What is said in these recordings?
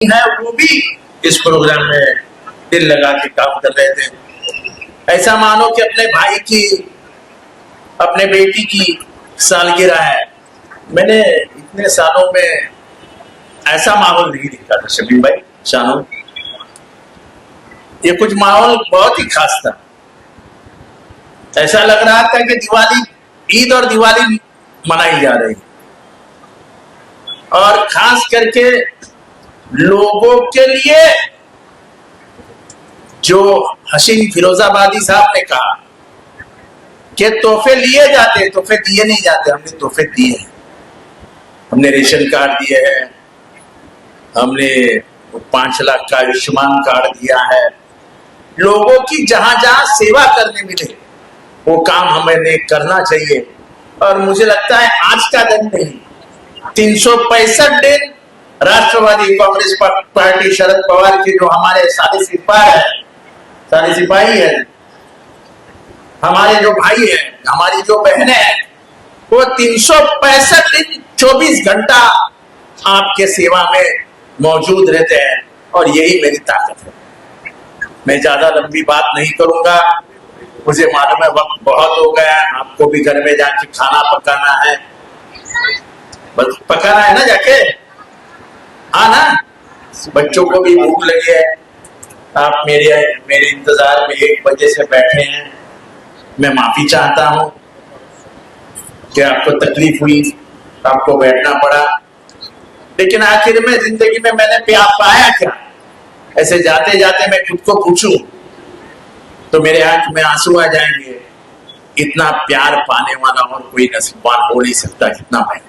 है वो भी इस प्रोग्राम में दिल लगा के काम कर रहे थे। ऐसा मानो कि अपने भाई की, अपने बेटी की सालगिरह है। मैंने इतने सालों में ऐसा माहौल नहीं देखा था शबीर भाई, शानू। ये कुछ माहौल बहुत ही खास था। ऐसा लग रहा था कि दिवाली, ईद और दिवाली मनाई जा रही, और खास करके लोगों के लिए जो हसीन फिरोजाबादी साहब ने कहा कि तोहफे लिए जाते, तोहफे दिए नहीं जाते। हमने तोहफे दिए हैं, हमने रेशन कार्ड दिए हैं, हमने 5 लाख का आयुष्मान कार्ड दिया है। लोगों की जहां जहां सेवा करने मिले वो काम हमें करना चाहिए। और मुझे लगता है आज का दिन नहीं, 365 दिन राष्ट्रवादी कांग्रेस पार्टी शरद पवार की जो हमारे सारे सिपाही है, हमारे जो भाई हैं, हमारी जो बहनें हैं, वो 365 दिन 24 घंटा आपके सेवा में मौजूद रहते हैं। और यही मेरी ताकत है। मैं ज्यादा लंबी बात नहीं करूंगा, मुझे मालूम है वक्त बहुत हो गया। आपको भी घर में जाके खाना पकाना है, बस पकाना है ना जाके, हाँ ना। बच्चों को भी भूख लगी है, आप मेरे इंतजार में 1 बजे से बैठे हैं। मैं माफी चाहता हूं कि आपको तकलीफ हुई, आपको बैठना पड़ा, लेकिन आखिर में जिंदगी में मैंने पाया क्या? ऐसे जाते जाते मैं खुद को पूछूं तो मेरे आंख में आंसू आ जाएंगे। इतना प्यार पाने वाला और कोई नसीबवान हो नहीं सकता जितना मैं।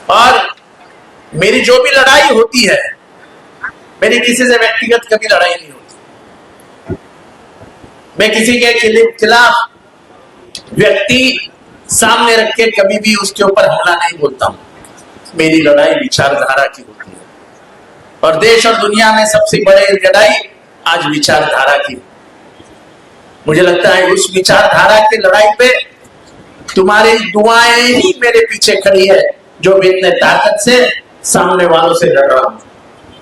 और मेरी जो भी लड़ाई होती है, मेरी किसी से व्यक्तिगत कभी लड़ाई नहीं होती। मैं किसी के खिलाफ व्यक्ति सामने रख के कभी भी उसके ऊपर हमला नहीं बोलता हूं। मेरी लड़ाई विचारधारा की होती है, और देश और दुनिया में सबसे बड़ी लड़ाई आज विचारधारा की। मुझे लगता है उस विचारधारा की लड़ाई पे तुम्हारी दुआएं ही मेरे पीछे खड़ी है, जो मैं इतने ताकत से सामने वालों से लड़ रहा हूं।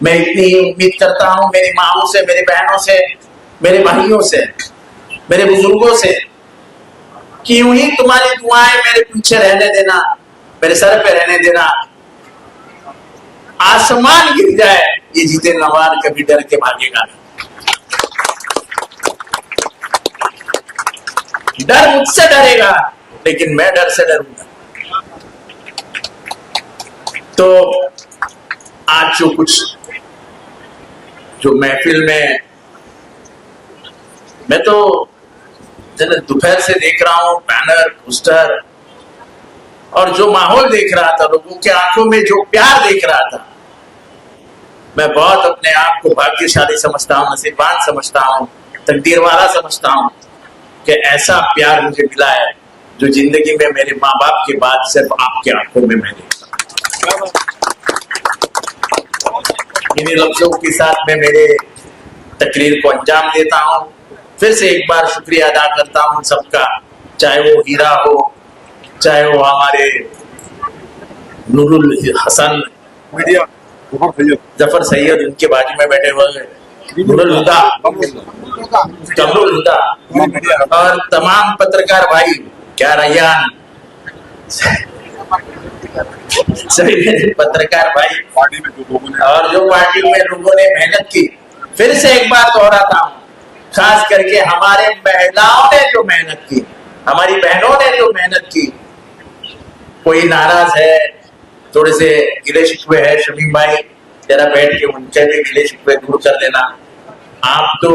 मैं इतनी ही उम्मीद करता हूं मेरी माओं से, मेरी बहनों से, मेरे भाइयों से, मेरे बुजुर्गों से, कि यूं ही तुम्हारी दुआएं मेरे पीछे रहने देना, मेरे सर पे रहने देना। आसमान गिर जाए, ये जीते नवार कभी डर के भागेगा नहीं। डर मुझसे डरेगा, लेकिन मैं डर से डरूंगा। तो आज जो महफिल में मैं तो दोपहर से देख रहा हूं, बैनर, पोस्टर, और जो माहौल देख रहा था, लोगों के आंखों में जो प्यार देख रहा था, मैं बहुत अपने आप को भाग्यशाली समझता हूं, नसीबान समझता हूं, तकदीर वाला समझता हूं कि ऐसा प्यार मुझे मिला है जो जिंदगी में मेरे माँ बाप के बाद सिर्फ आपके आंखों में मैंने। इन्हीं लफ्जों के साथ मैं मेरे तकरीर को अंजाम देता हूं। फिर से एक बार शुक्रिया अदा करता हूं सबका, चाहे वो हीरा हो, चाहे वो हमारे नूरुल हसन, जफर सैयद, उनके बाजू में बैठे हुए नूरुल हुदा, कमरुल हुदा, और तमाम पत्रकार भाई, क्या रैयान, सभी पत्रकार भाई, और जो पार्टी में लोगों ने मेहनत की। फिर से एक बार दोहराता हूं, खास करके हमारे महिलाओं ने जो मेहनत की, हमारी बहनों ने जो मेहनत की। कोई नाराज है, थोड़े से गिले शिकवे है, शमीम भाई जरा बैठ के उनके भी गिले शिकवे दूर कर देना। आप तो,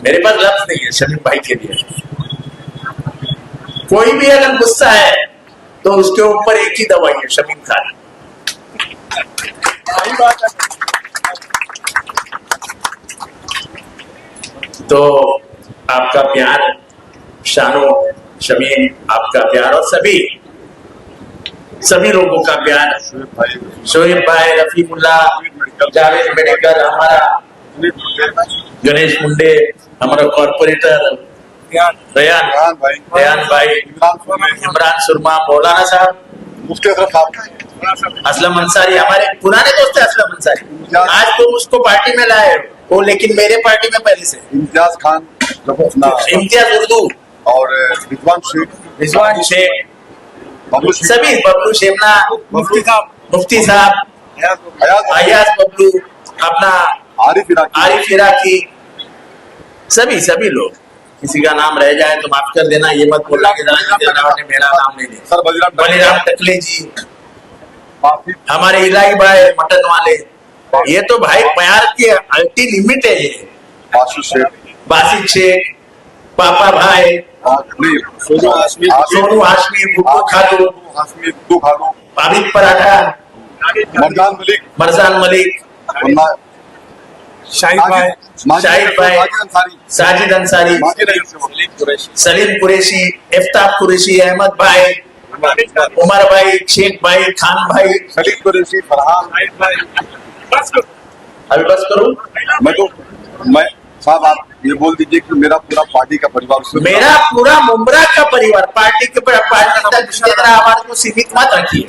मेरे पास लफ्ज नहीं है शमीम भाई के लिए। कोई भी अगर गुस्सा है तो उसके ऊपर एक ही दवाई है, शमीम खान। सही बात है। तो आपका प्यार शानो, शमीम, आपका प्यार, और सभी लोगों का प्यार, शोएब भाई, रफीकुल्ला, जावेद मेडिकल, हमारा गणेश मुंडे, हमारा कॉर्पोरेटर, रेयान भाई, इमरान सुरमा, मौलाना साहब, मुफ्ती असलम अंसारी, हमारे पुराने दोस्त है असलम अंसारी। आज तुम उसको पार्टी में लाए हो, लेकिन मेरे पार्टी में पहले से इम्तियाज खान, इम्तियाज उर्दू और रिजवान शेख, बबलू शेख, सभी, बबलू शेमना, मुफ्ती साहब, अयाज बबलू, अपना आरिफ इराकी, सभी लोग। किसी का नाम रह जाए तो माफ कर देना, ये मत बोलना कि ने मेरा नाम नहीं लिया। सर बलिराम टकले जी, हमारे इलाही भाई मटन वाले, ये तो भाई प्यार की अल्टी लिमिट है। ये बासित शेख, पापा भाई, सोनू हाशमी, बुक्कू खालू, आबिद पराठा, मरजान मलिक, शाहिद भाई, साजिद अंसारी, सलीम कुरैशी, इफ्ताब कुरैशी, अहमद भाई, उमर भाई, शेख भाई, खान भाई, सलीम कुरैशी, अभी बस करूं मैं साहब आप ये बोल दीजिए कि मेरा पूरा पार्टी का परिवार, मेरा पूरा मुमरा का परिवार पार्टी के पार्टी आवाज को सीमित मत रखिए।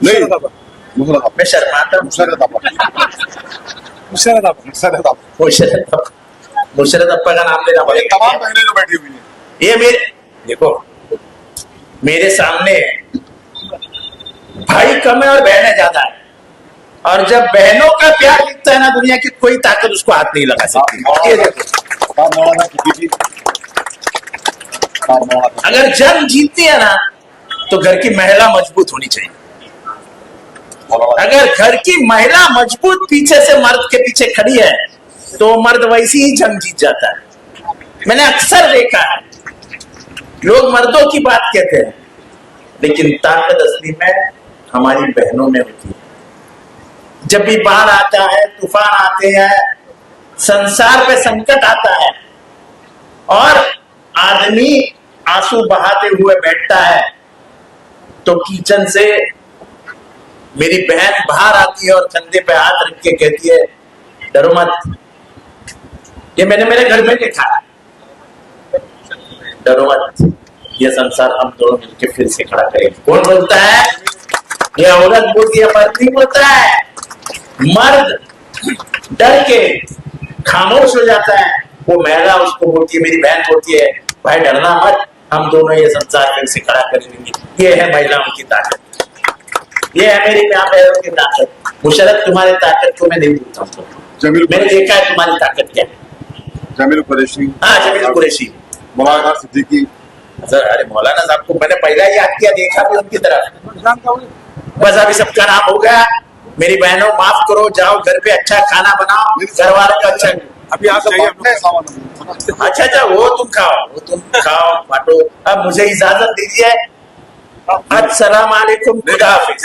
नहीं मैं शर्माता मुशर्रफ अप्पा का नाम लेना पड़ेगा। तमाम बहनें जो बैठी हुई हैं, ये मेरे देखो, मेरे सामने भाई कम है और बहनें ज्यादा है, और जब बहनों का प्यार दिखता है ना, दुनिया की कोई ताकत उसको हाथ नहीं लगा सकती। ये देखो, अगर जंग जीतती है ना तो घर की महिला मजबूत होनी चाहिए। अगर घर की महिला मजबूत पीछे से मर्द के पीछे खड़ी है तो मर्द वैसी ही जंग जीत जाता है। मैंने अक्सर देखा है, लोग मर्दों की बात कहते हैं, लेकिन ताकत असली में हमारी बहनों में होती है। जब भी बाढ़ आता है, तूफान आते हैं, संसार पे संकट आता है और आदमी आंसू बहाते हुए बैठता है, तो किचन से मेरी बहन बाहर आती है और कंधे पे हाथ रख के कहती है, डरो मत। ये मैंने मेरे घर में देखा है, डरो मत, ये संसार हम दोनों मिलकर फिर से खड़ा करेंगे। कौन बोलता है? ये औरत बोलती है, मर्द नहीं बोलता है। मर्द डर के खामोश हो जाता है, वो महिला उसको बोलती है, मेरी बहन बोलती है, भाई डरना मत, हम दोनों ये संसार फिर से खड़ा कर लेंगे। ये है महिलाओं की ताकत, ये है मेरी बहनों की ताकत। मुशर्रफ तुम्हारी ताकत को मैं नहीं भूलता हूँ, मैंने देखा है तुम्हारी ताकत क्या है। जमील कुरैशी, हाँ जमील कुरैशी, मौलाना सिद्दीकी। अरे मौलाना साहब को मैंने पहला याद किया, देखा भी उनकी तरफ। बस अभी सबका नाम हो गया। मेरी बहनों माफ करो, जाओ घर पे अच्छा खाना बनाओ, घर वालों का अच्छा। अभी आप अच्छा वो तुम खाओ बांटो। अब मुझे इजाजत दीजिए, अस्सलाम वालेकुम, खुदा हाफिज।